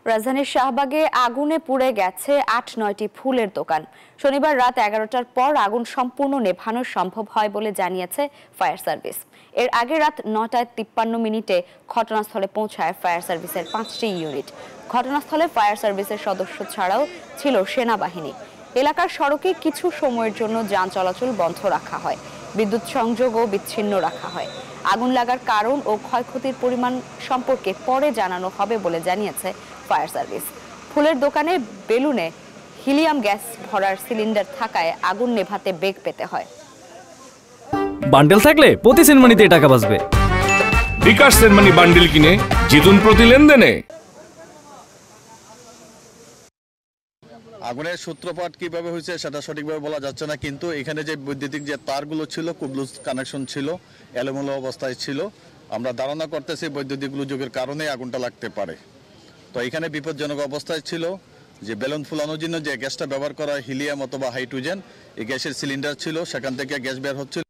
রাজধানীর শাহবাগে আগুনে পুড়ে গেছে ৮-৯টি ফুলের দোকান। শনিবার রাত ১১টার পর আগুন সম্পূর্ণ নেভানো সম্ভব হয় বলে জানিয়েছে ফায়ার সার্ভিস। এর আগে রাত ৯টায় ৫৩ মিনিটে ঘটনাস্থলে পৌঁছায় ফায়ার সার্ভিসের ৫টি ইউনিট। ঘটনাস্থলে ফায়ার সার্ভিসের সদস্য ছাড়াও ছিল সেনাবাহিনী। এলাকার সড়কে কিছু সময়ের জন্য যান চলাচল বন্ধ রাখা হয়, বিদ্যুৎ সংযোগও বিচ্ছিন্ন রাখা হয়। আগুন লাগার কারণ ও ক্ষয়ক্ষতির পরিমাণ সম্পর্কে পরে জানানো হবে বলে জানিয়েছে ফায়ার সার্ভিস। ফুলের দোকানে বেলুনে হিলিয়াম গ্যাস ভরার সিলিন্ডার থাকায় আগুন নেভাতে বেগ পেতে হয়। বান্ডেল থাকলে প্রতি সেনমানিতে টাকা বাঁচবে। বিকাশ সেনমানি বান্ডেল কিনে জিতুন প্রতি লেনদেনে। আগুনের সূত্রপাত কিভাবে হয়েছে সেটা সঠিকভাবে বলা যাচ্ছে না, কিন্তু এখানে যে বৈদ্যুতিক যে তারগুলো ছিল খুব লুজ কানেকশন ছিল, এলোমেলো অবস্থায় ছিল। আমরা ধারণা করতেছি বৈদ্যুতিক গোলযোগের কারণে আগুনটা লাগতে পারে। তো এখানে বিপজ্জনক অবস্থায় ছিল যে বেলুন ফুলানোর জন্য যে গ্যাসটা ব্যবহার করা হয় হিলিয়াম অথবা হাইড্রোজেন, এই গ্যাসের সিলিন্ডার ছিল, সেখান থেকে গ্যাস বের হচ্ছিল।